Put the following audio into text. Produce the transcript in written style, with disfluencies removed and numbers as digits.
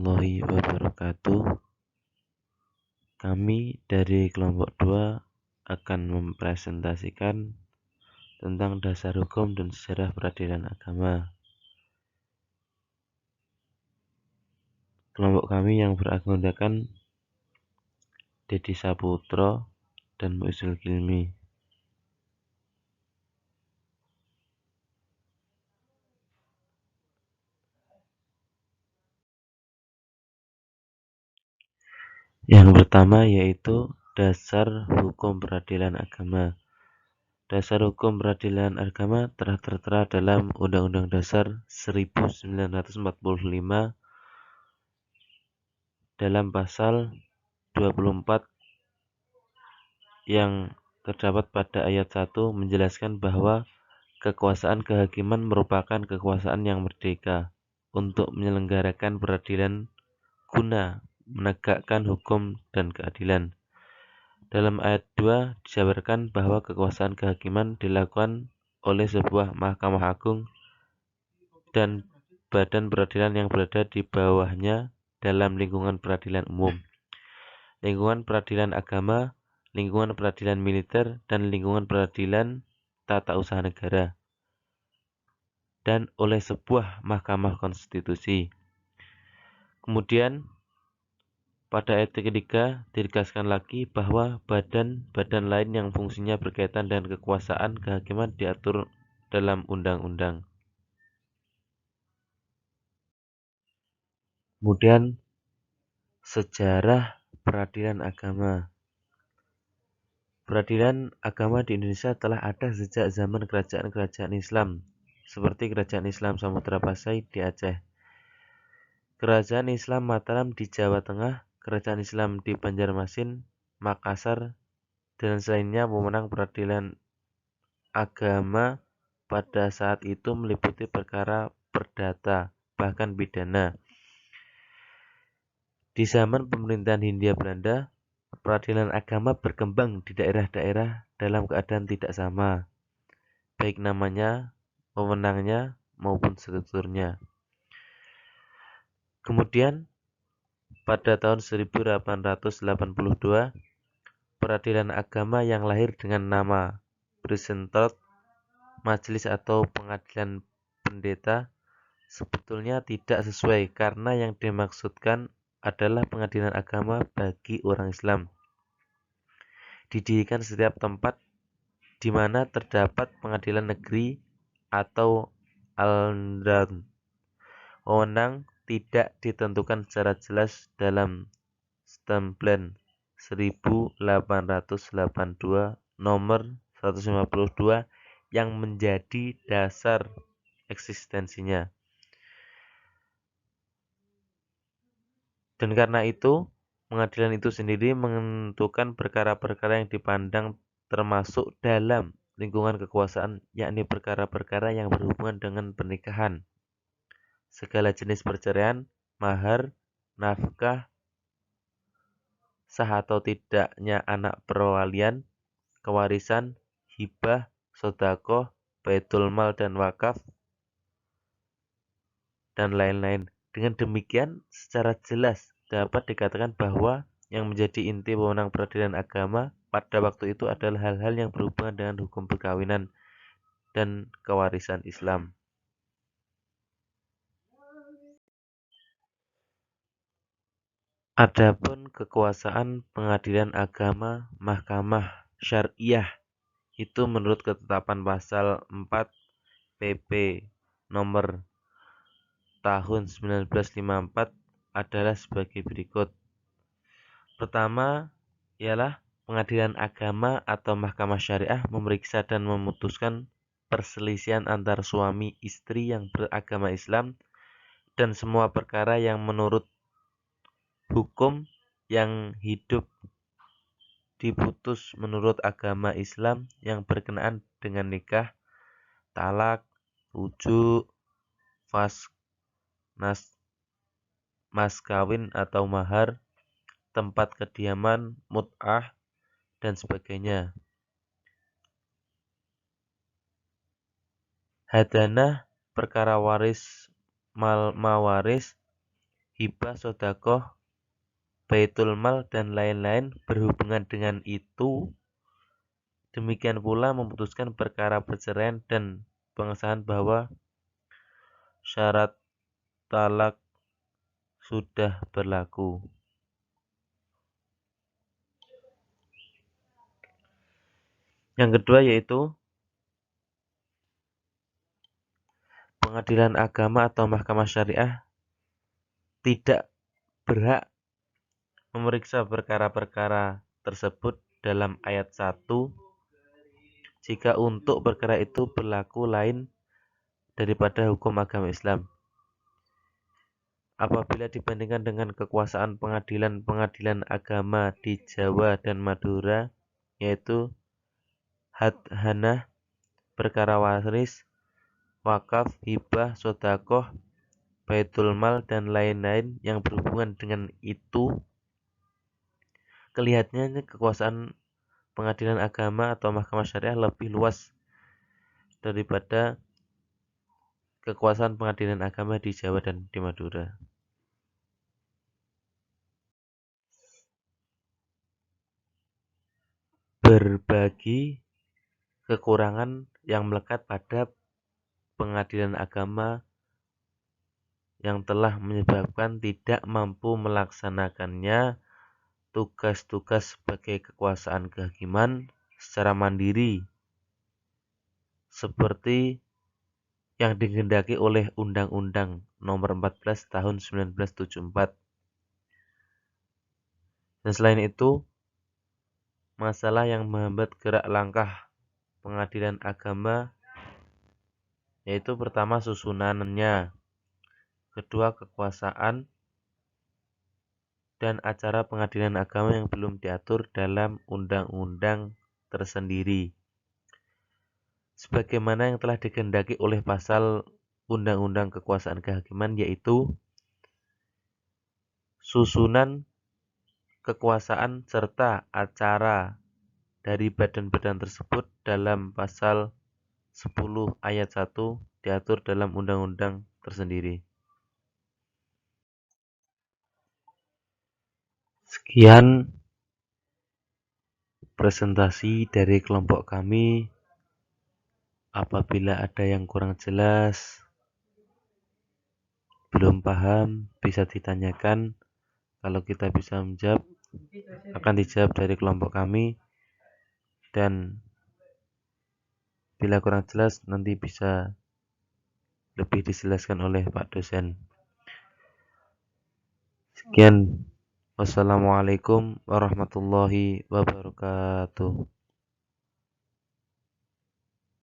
warahmatullahi wabarakatuh. Kami dari kelompok 2 akan mempresentasikan tentang dasar hukum dan sejarah peradilan agama. Kelompok kami yang beragendakan Dedi Saputro dan Muizul Kilmi. Yang pertama yaitu dasar hukum peradilan agama. Dasar hukum peradilan agama telah tertera dalam Undang-Undang Dasar 1945 dalam pasal 24 yang terdapat pada ayat 1 menjelaskan bahwa kekuasaan kehakiman merupakan kekuasaan yang merdeka untuk menyelenggarakan peradilan guna menegakkan hukum dan keadilan. Dalam ayat 2 dijabarkan bahwa kekuasaan kehakiman dilakukan oleh sebuah Mahkamah Agung dan badan peradilan yang berada di bawahnya dalam lingkungan peradilan umum, lingkungan peradilan agama, lingkungan peradilan militer, dan lingkungan peradilan tata usaha negara, dan oleh sebuah Mahkamah Konstitusi. Kemudian pada ayat ketiga ditegaskan lagi bahwa badan-badan lain yang fungsinya berkaitan dengan kekuasaan kehakiman diatur dalam undang-undang. Kemudian sejarah peradilan agama. Peradilan agama di Indonesia telah ada sejak zaman kerajaan-kerajaan Islam, seperti Kerajaan Islam Samudra Pasai di Aceh, Kerajaan Islam Mataram di Jawa Tengah, Kerajaan Islam di Banjarmasin, Makassar, dan selainnya. Pemenang peradilan agama pada saat itu meliputi perkara perdata, bahkan pidana. Di zaman pemerintahan Hindia Belanda, peradilan agama berkembang di daerah-daerah dalam keadaan tidak sama, baik namanya, pemenangnya, maupun strukturnya. Kemudian, pada tahun 1882, peradilan agama yang lahir dengan nama Brisentrop, majelis atau pengadilan pendeta, sebetulnya tidak sesuai karena yang dimaksudkan adalah pengadilan agama bagi orang Islam. Didirikan setiap tempat di mana terdapat pengadilan negeri atau al-dan. Wewenang tidak ditentukan secara jelas dalam Stemplen 1882 nomor 152 yang menjadi dasar eksistensinya. Dan karena itu, pengadilan itu sendiri menentukan perkara-perkara yang dipandang termasuk dalam lingkungan kekuasaan, yakni perkara-perkara yang berhubungan dengan pernikahan, segala jenis perceraian, mahar, nafkah, sah atau tidaknya anak perwalian, kewarisan, hibah, sedekah, baitul mal dan wakaf, dan lain-lain. Dengan demikian, secara jelas dapat dikatakan bahwa yang menjadi inti wewenang peradilan agama pada waktu itu adalah hal-hal yang berhubungan dengan hukum perkawinan dan kewarisan Islam. Adapun kekuasaan pengadilan agama Mahkamah Syariah itu menurut ketetapan pasal 4 PP nomor tahun 1954 adalah sebagai berikut. Pertama ialah pengadilan agama atau mahkamah syariah memeriksa dan memutuskan perselisihan antar suami istri yang beragama Islam dan semua perkara yang menurut hukum yang hidup diputus menurut agama Islam yang berkenaan dengan nikah, talak, rujuk, mas kawin atau mahar, tempat kediaman, mut'ah, dan sebagainya. Hadanah, perkara waris, mawaris, hibah, sodakoh, baitul mal, dan lain-lain berhubungan dengan itu. Demikian pula memutuskan perkara perceraian dan pengesahan bahwa syarat talak sudah berlaku. Yang kedua yaitu pengadilan agama atau mahkamah syariah tidak berhak memeriksa perkara-perkara tersebut dalam ayat 1 jika untuk perkara itu berlaku lain daripada hukum agama Islam. Apabila dibandingkan dengan kekuasaan pengadilan-pengadilan agama di Jawa dan Madura, yaitu hadhanah, perkara waris, wakaf, hibah, sodakoh, baitul mal, dan lain-lain yang berhubungan dengan itu, kelihatannya kekuasaan pengadilan agama atau mahkamah syariah lebih luas daripada kekuasaan pengadilan agama di Jawa dan di Madura. Berbagi kekurangan yang melekat pada pengadilan agama yang telah menyebabkan tidak mampu melaksanakannya tugas-tugas sebagai kekuasaan kehakiman secara mandiri seperti yang dikehendaki oleh Undang-Undang Nomor 14 Tahun 1974. Dan selain itu, masalah yang menghambat gerak langkah pengadilan agama yaitu pertama susunannya, kedua kekuasaan, dan acara pengadilan agama yang belum diatur dalam undang-undang tersendiri. Sebagaimana yang telah dikehendaki oleh pasal Undang-Undang Kekuasaan Kehakiman yaitu susunan kekuasaan serta acara dari badan-badan tersebut dalam pasal 10 ayat 1 diatur dalam undang-undang tersendiri. Sekian presentasi dari kelompok kami. Apabila ada yang kurang jelas, belum paham, bisa ditanyakan. Kalau kita bisa menjawab, akan dijawab dari kelompok kami. Dan bila kurang jelas, nanti bisa lebih dijelaskan oleh Pak dosen. Sekian. Wassalamualaikum warahmatullahi wabarakatuh.